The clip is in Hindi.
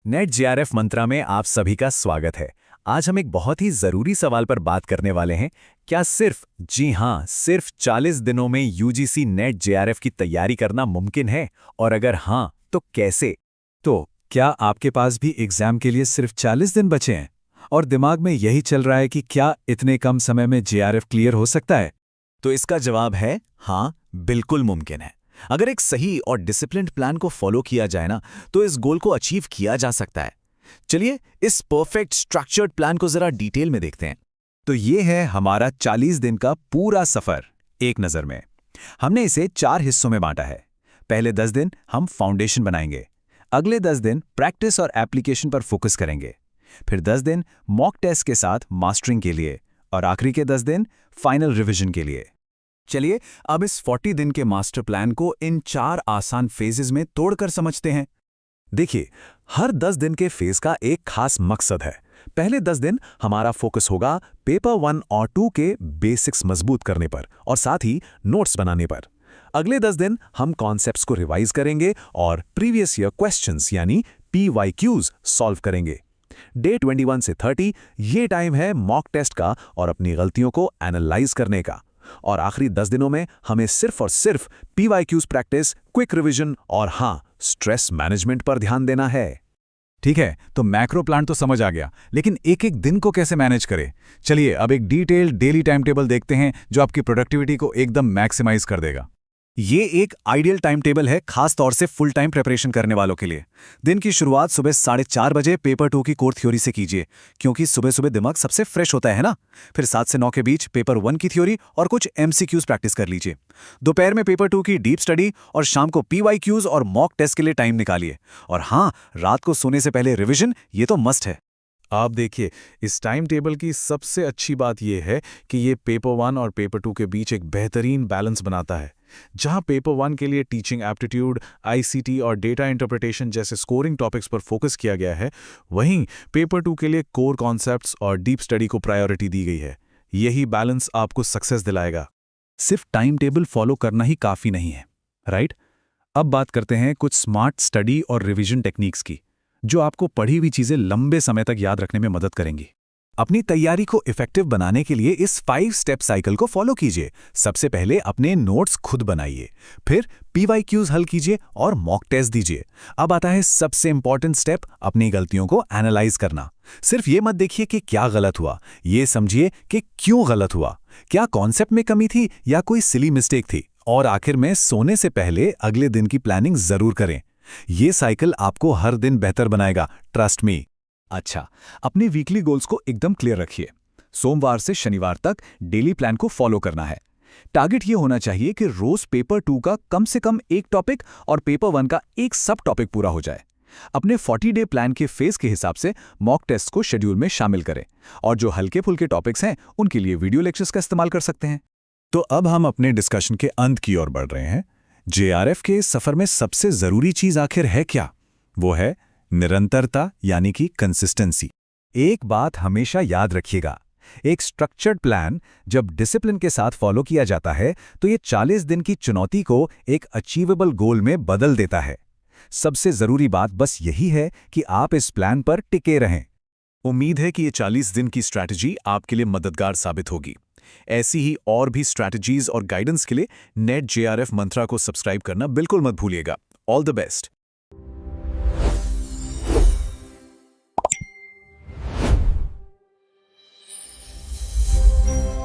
नेट जेआरएफ मंत्रा में आप सभी का स्वागत है। आज हम एक बहुत ही जरूरी सवाल पर बात करने वाले हैं। क्या सिर्फ, जी हां, सिर्फ 40 दिनों में यूजीसी नेट जेआरएफ की तैयारी करना मुमकिन है? और अगर हां, तो कैसे? तो क्या आपके पास भी एग्जाम के लिए सिर्फ 40 दिन बचे हैं और दिमाग में यही चल रहा है कि क्या इतने कम समय में जेआरएफ क्लियर हो सकता है? तो इसका जवाब है हां, बिल्कुल मुमकिन है। अगर एक सही और डिसिप्लिन्ड प्लान को फॉलो किया जाए ना, तो इस गोल को अचीव किया जा सकता है। चलिए इस परफेक्ट स्ट्रक्चर्ड प्लान को जरा डिटेल में देखते हैं। तो ये है हमारा 40 दिन का पूरा सफर एक नज़र में। हमने इसे 4 हिस्सों में बांटा है। पहले 10 दिन हम फाउंडेशन बनाएंगे, अगले 10 दिन प्रैक्टिस और एप्लीकेशन पर फोकस करेंगे, फिर 10 दिन मॉक टेस्ट के साथ मास्टरिंग के लिए और आखिरी के 10 दिन फाइनल रिवीजन के लिए। चलिए अब इस 40 दिन के मास्टर प्लान को इन 4 आसान फेजेस में तोड़कर समझते हैं। देखिए, हर 10 दिन के फेज का एक खास मकसद है। पहले 10 दिन हमारा फोकस होगा पेपर 1 और 2 के बेसिक्स मजबूत करने पर और साथ ही नोट्स बनाने पर। अगले 10 दिन हम कॉन्सेप्ट्स को रिवाइज करेंगे और प्रीवियस ईयर क्वेश्चंस यानी PYQs सॉल्व करेंगे। डे 21 से 30 ये टाइम है मॉक टेस्ट का और अपनी गलतियों को एनालाइज करने का। और आखिरी 10 दिनों में हमें सिर्फ और सिर्फ PYQs प्रैक्टिस, क्विक रिवीजन और हाँ, स्ट्रेस मैनेजमेंट पर ध्यान देना है। ठीक है, तो मैक्रो प्लान तो समझ आ गया, लेकिन एक एक दिन को कैसे मैनेज करें? चलिए अब एक डिटेल्ड डेली टाइम टेबल देखते हैं जो आपकी प्रोडक्टिविटी को एकदम मैक्सिमाइज कर देगा। ये एक आइडियल टाइम टेबल है, खास तौर से फुल टाइम प्रिपरेशन करने वालों के लिए। दिन की शुरुआत सुबह 4:30 बजे पेपर 2 की कोर थ्योरी से कीजिए, क्योंकि सुबह सुबह दिमाग सबसे फ्रेश होता है ना। फिर 7 से 9 के बीच पेपर 1 की थ्योरी और कुछ MCQs प्रैक्टिस कर लीजिए। दोपहर में पेपर 2 की डीप स्टडी और शाम को PYQs और मॉक टेस्ट के लिए टाइम निकालिए। और हाँ, रात को सोने से पहले रिविजन, ये तो मस्ट है। आप देखिए, इस टाइम टेबल की सबसे अच्छी बात यह है कि ये पेपर 1 और पेपर 2 के बीच एक बेहतरीन बैलेंस बनाता है। जहां पेपर 1 के लिए टीचिंग एप्टीट्यूड, ICT और डेटा इंटरप्रिटेशन जैसे स्कोरिंग टॉपिक्स पर फोकस किया गया है, वहीं पेपर 2 के लिए कोर कॉन्सेप्ट्स और डीप स्टडी को प्रायोरिटी दी गई है। यही बैलेंस आपको सक्सेस दिलाएगा। सिर्फ टाइम टेबल फॉलो करना ही काफ़ी नहीं है, राइट? अब बात करते हैं कुछ स्मार्ट स्टडी और रिवीजन टेक्निक्स की, जो आपको पढ़ी हुई चीज़ें लंबे समय तक याद रखने में मदद करेंगी। अपनी तैयारी को इफेक्टिव बनाने के लिए इस 5 स्टेप साइकिल को फॉलो कीजिए। सबसे पहले अपने नोट्स खुद बनाइए, फिर PYQs हल कीजिए और मॉक टेस्ट दीजिए। अब आता है सबसे इंपॉर्टेंट स्टेप, अपनी गलतियों को एनालाइज करना। सिर्फ ये मत देखिए कि क्या गलत हुआ, ये समझिए कि क्यों गलत हुआ। क्या कॉन्सेप्ट में कमी थी या कोई सिली मिस्टेक थी? और आखिर में सोने से पहले अगले दिन की प्लानिंग जरूर करें। ये साइकिल आपको हर दिन बेहतर बनाएगा, ट्रस्ट मी। अच्छा, अपने वीकली गोल्स को एकदम क्लियर रखिए। सोमवार से शनिवार तक डेली प्लान को फॉलो करना है। टारगेट ये होना चाहिए कि रोज पेपर 2 का कम से कम एक टॉपिक और पेपर 1 का एक सब टॉपिक पूरा हो जाए। अपने 40 डे प्लान के फेज के हिसाब से मॉक टेस्ट को शेड्यूल में शामिल करें और जो हल्के फुल्के टॉपिक्स हैं उनके लिए वीडियो लेक्चर्स का इस्तेमाल कर सकते हैं। तो अब हम अपने डिस्कशन के अंत की ओर बढ़ रहे हैं। JRF के इस सफर में सबसे जरूरी चीज आखिर है क्या? वो है निरंतरता, यानी कि कंसिस्टेंसी। एक बात हमेशा याद रखिएगा, एक स्ट्रक्चर्ड प्लान जब डिसिप्लिन के साथ फॉलो किया जाता है तो ये 40 दिन की चुनौती को एक अचीवेबल गोल में बदल देता है। सबसे जरूरी बात बस यही है कि आप इस प्लान पर टिके रहें। उम्मीद है कि ये 40 दिन की स्ट्रैटेजी आपके लिए मददगार साबित होगी। ऐसी ही और भी स्ट्रैटेजीज और गाइडेंस के लिए नेट JRF मंत्रा को सब्सक्राइब करना बिल्कुल मत भूलिएगा। All the best.